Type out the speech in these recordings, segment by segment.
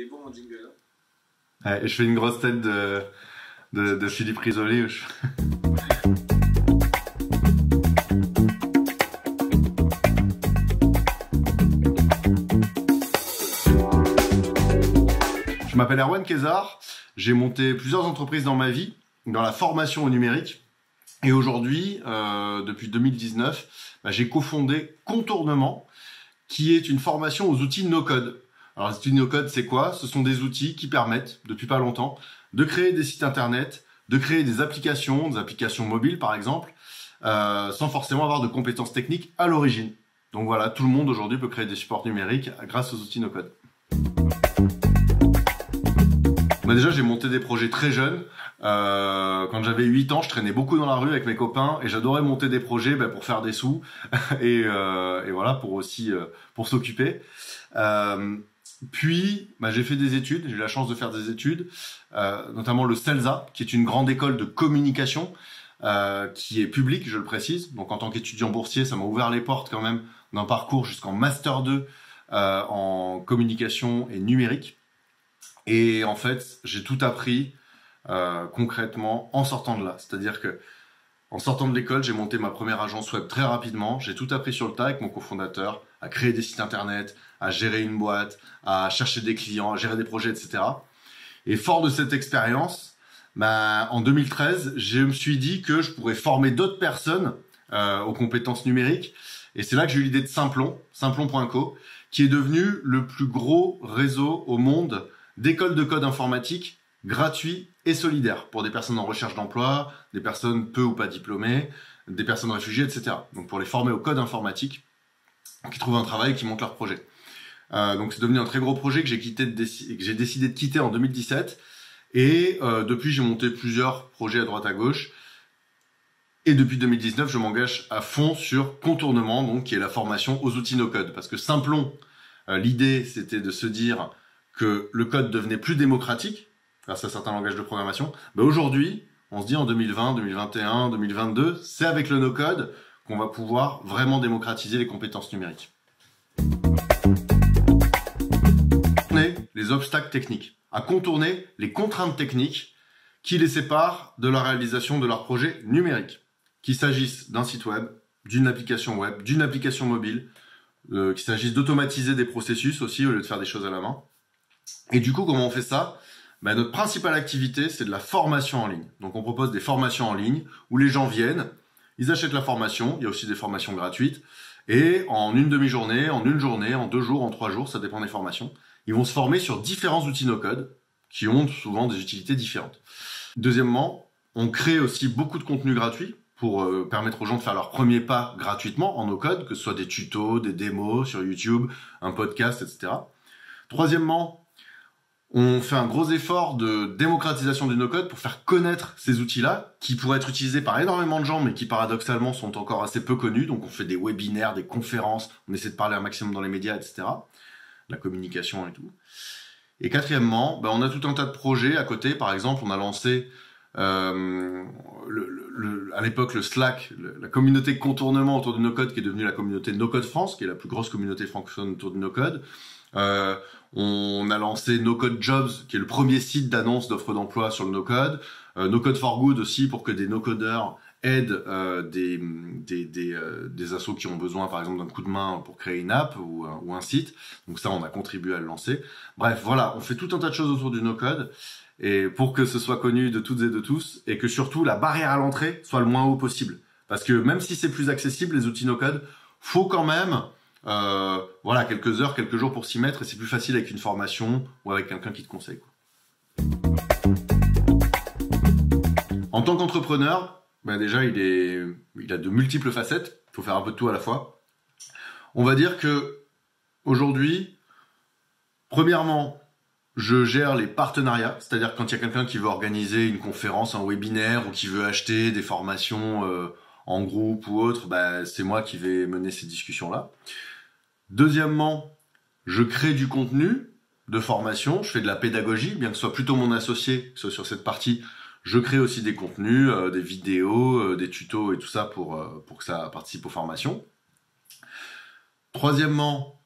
Il est bon mon jingle. Ouais, je fais une grosse tête de Philippe Risoli. Je m'appelle Erwan Kézard, j'ai monté plusieurs entreprises dans ma vie, dans la formation au numérique. Et aujourd'hui, depuis 2019, j'ai cofondé Contournement, qui est une formation aux outils no-code. Alors les outils no-code, c'est quoi? Ce sont des outils qui permettent, depuis pas longtemps, de créer des sites internet, de créer des applications mobiles par exemple, sans forcément avoir de compétences techniques à l'origine. Donc voilà, tout le monde aujourd'hui peut créer des supports numériques grâce aux outils no-code. Déjà, j'ai monté des projets très jeunes. Quand j'avais 8 ans, je traînais beaucoup dans la rue avec mes copains et j'adorais monter des projets pour faire des sous et voilà, pour s'occuper. Puis, j'ai fait des études. J'ai eu la chance de faire des études, notamment le CELSA, qui est une grande école de communication qui est publique, je le précise. Donc, en tant qu'étudiant boursier, ça m'a ouvert les portes quand même d'un parcours jusqu'en Master 2 en communication et numérique. Et en fait, j'ai tout appris concrètement en sortant de là. C'est-à-dire que en sortant de l'école, j'ai monté ma première agence web très rapidement. J'ai tout appris sur le tas avec mon cofondateur, à créer des sites internet, à gérer une boîte, à chercher des clients, à gérer des projets, etc. Et fort de cette expérience, en 2013, je me suis dit que je pourrais former d'autres personnes aux compétences numériques. Et c'est là que j'ai eu l'idée de Simplon.co, qui est devenu le plus gros réseau au monde d'écoles de code informatique gratuits et solidaires pour des personnes en recherche d'emploi, des personnes peu ou pas diplômées, des personnes réfugiées, etc. Donc pour les former au code informatique, qui trouvent un travail et qui montent leur projet. Donc c'est devenu un très gros projet que j'ai décidé de quitter en 2017. Et depuis, j'ai monté plusieurs projets à droite à gauche. Et depuis 2019, je m'engage à fond sur Contournement, donc qui est la formation aux outils no-code. Parce que Simplon, l'idée, c'était de se dire que le code devenait plus démocratique grâce à certains langages de programmation. Aujourd'hui, on se dit en 2020, 2021, 2022, c'est avec le no-code qu'on va pouvoir vraiment démocratiser les compétences numériques. Les obstacles techniques, à contourner les contraintes techniques qui les séparent de la réalisation de leur projet numérique. Qu'il s'agisse d'un site web, d'une application mobile, qu'il s'agisse d'automatiser des processus aussi au lieu de faire des choses à la main. Et du coup, comment on fait ça? Notre principale activité, c'est de la formation en ligne. Donc, on propose des formations en ligne où les gens viennent, ils achètent la formation. Il y a aussi des formations gratuites. Et en une demi-journée, en une journée, en 2 jours, en 3 jours, ça dépend des formations, ils vont se former sur différents outils no-code qui ont souvent des utilités différentes. Deuxièmement, on crée aussi beaucoup de contenu gratuit pour permettre aux gens de faire leur premier pas gratuitement en no-code, que ce soit des tutos, des démos sur YouTube, un podcast, etc. Troisièmement, on fait un gros effort de démocratisation du no-code pour faire connaître ces outils-là, qui pourraient être utilisés par énormément de gens, mais qui paradoxalement sont encore assez peu connus. Donc on fait des webinaires, des conférences, on essaie de parler un maximum dans les médias, etc. La communication et tout. Et quatrièmement, on a tout un tas de projets à côté. Par exemple, on a lancé à l'époque le Slack, la communauté Contournement autour du no-code, qui est devenue la communauté No-Code France, qui est la plus grosse communauté francophone autour du no-code. On a lancé No-Code Jobs, qui est le premier site d'annonce d'offres d'emploi sur le no-code. No-Code for Good aussi, pour que des no-codeurs aident des assos qui ont besoin, par exemple, d'un coup de main pour créer une app ou un site. Donc ça, on a contribué à le lancer. Bref, voilà, on fait tout un tas de choses autour du no-code, et pour que ce soit connu de toutes et de tous, et que surtout la barrière à l'entrée soit le moins haut possible. Parce que même si c'est plus accessible, les outils no-code, faut quand même quelques heures, quelques jours pour s'y mettre, et c'est plus facile avec une formation ou avec quelqu'un qui te conseille, quoi. En tant qu'entrepreneur, déjà il a de multiples facettes, il faut faire un peu de tout à la fois. On va dire que aujourd'hui, premièrement, je gère les partenariats, c'est-à-dire quand il y a quelqu'un qui veut organiser une conférence, un webinaire, ou qui veut acheter des formations en groupe ou autre, c'est moi qui vais mener ces discussions-là. Deuxièmement, je crée du contenu de formation, je fais de la pédagogie, bien que ce soit plutôt mon associé, que ce soit sur cette partie, je crée aussi des contenus, des vidéos, des tutos et tout ça pour que ça participe aux formations. Troisièmement,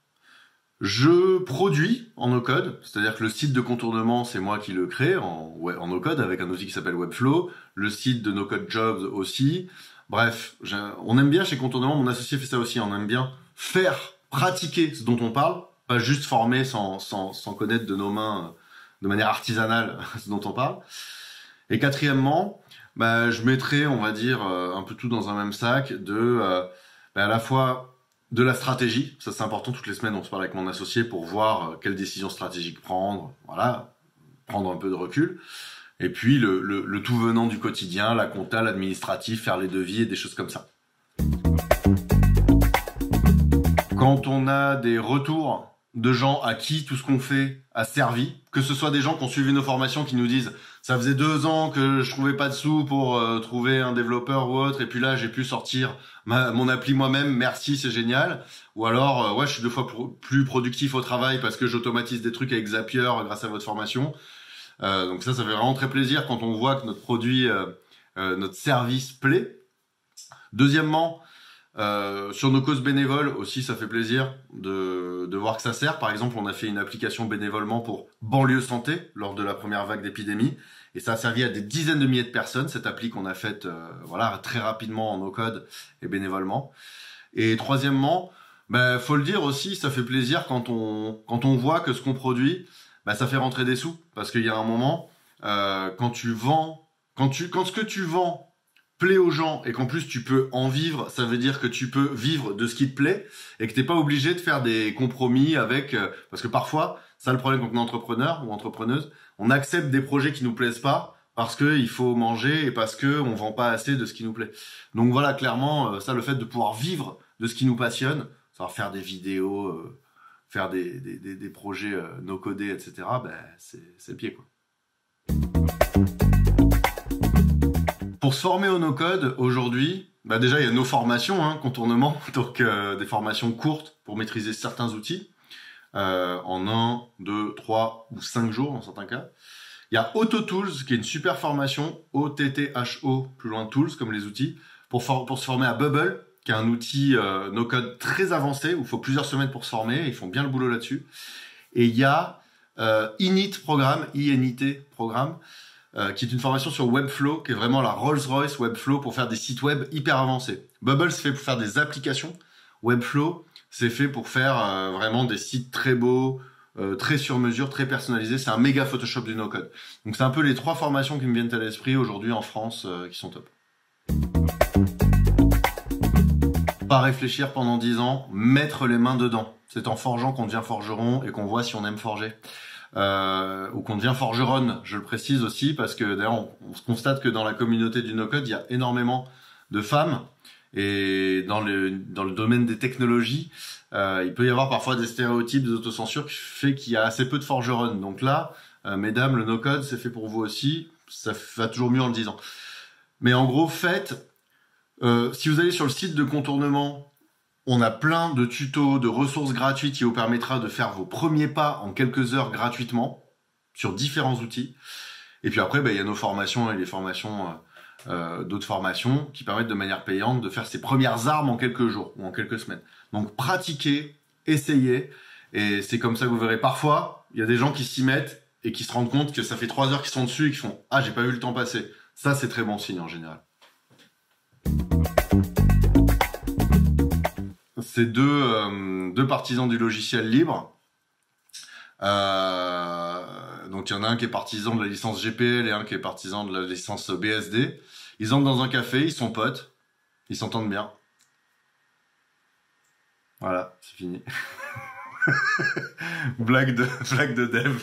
Je produis en no-code, c'est-à-dire que le site de contournement, c'est moi qui le crée en no-code avec un outil qui s'appelle Webflow, le site de No-Code Jobs aussi. Bref, on aime bien chez Contournement, mon associé fait ça aussi, on aime bien faire pratiquer ce dont on parle, pas juste former sans connaître de nos mains de manière artisanale ce dont on parle. Et quatrièmement, je mettrais, on va dire, un peu tout dans un même sac à la fois de la stratégie, ça c'est important, toutes les semaines on se parle avec mon associé pour voir quelles décisions stratégiques prendre, voilà, prendre un peu de recul. Et puis le tout venant du quotidien, la compta, l'administratif, faire les devis et des choses comme ça. Quand on a des retours de gens à qui tout ce qu'on fait a servi, que ce soit des gens qui ont suivi nos formations qui nous disent ça faisait 2 ans que je trouvais pas de sous pour trouver un développeur ou autre, et puis là j'ai pu sortir mon appli moi-même, merci, c'est génial. Ou alors je suis 2 fois plus productif au travail parce que j'automatise des trucs avec Zapier grâce à votre formation. Donc ça fait vraiment très plaisir quand on voit que notre produit, notre service plaît. Deuxièmement, sur nos causes bénévoles aussi, ça fait plaisir de voir que ça sert. Par exemple, on a fait une application bénévolement pour Banlieue Santé lors de la première vague d'épidémie, et ça a servi à des dizaines de milliers de personnes, cette appli qu'on a faite très rapidement en no-code et bénévolement. Et troisièmement, faut le dire aussi, ça fait plaisir quand on voit que ce qu'on produit, ça fait rentrer des sous, parce qu'il y a un moment, quand ce que tu vends plaît aux gens et qu'en plus tu peux en vivre, ça veut dire que tu peux vivre de ce qui te plaît et que t'es pas obligé de faire des compromis avec, parce que parfois, ça le problème quand on est entrepreneur ou entrepreneuse, on accepte des projets qui nous plaisent pas parce que il faut manger et parce que on vend pas assez de ce qui nous plaît. Donc voilà, clairement, ça, le fait de pouvoir vivre de ce qui nous passionne, savoir faire des vidéos, faire des projets no-codés, etc., c'est le pied, quoi. Pour se former au no-code, aujourd'hui, déjà, il y a nos formations, Contournement, donc des formations courtes pour maîtriser certains outils, en 1, 2, 3 ou 5 jours dans certains cas. Il y a AutoTools, qui est une super formation, O-T-T-H-O, plus loin de Tools, comme les outils, pour se former à Bubble, qui est un outil no-code très avancé, où il faut plusieurs semaines pour se former, ils font bien le boulot là-dessus. Et il y a Init Programme, I-N-I-T Programme, qui est une formation sur Webflow, qui est vraiment la Rolls-Royce Webflow pour faire des sites web hyper avancés. Bubble, c'est fait pour faire des applications. Webflow, c'est fait pour faire vraiment des sites très beaux, très sur mesure, très personnalisés. C'est un méga Photoshop du no-code. Donc c'est un peu les 3 formations qui me viennent à l'esprit aujourd'hui en France qui sont top. Pas réfléchir pendant 10 ans, mettre les mains dedans. C'est en forgeant qu'on devient forgeron et qu'on voit si on aime forger. Ou qu'on devient forgeronne, je le précise aussi, parce que d'ailleurs on se constate que dans la communauté du no-code, il y a énormément de femmes, et dans le domaine des technologies, il peut y avoir parfois des stéréotypes, des autocensures qui fait qu'il y a assez peu de forgeronnes. Donc là, mesdames, le no-code, c'est fait pour vous aussi, ça va toujours mieux en le disant. Mais en gros, si vous allez sur le site de Contournement, on a plein de tutos, de ressources gratuites qui vous permettra de faire vos premiers pas en quelques heures gratuitement sur différents outils. Et puis après, il y a nos formations et les formations d'autres formations qui permettent de manière payante de faire ses premières armes en quelques jours ou en quelques semaines. Donc pratiquez, essayez, et c'est comme ça que vous verrez. Parfois, il y a des gens qui s'y mettent et qui se rendent compte que ça fait 3 heures qu'ils sont dessus et qui font « Ah, j'ai pas vu le temps passer ». Ça, c'est très bon signe en général. C'est deux partisans du logiciel libre. Donc il y en a un qui est partisan de la licence GPL et un qui est partisan de la licence BSD. Ils entrent dans un café, ils sont potes, ils s'entendent bien. Voilà, c'est fini. blague de dev.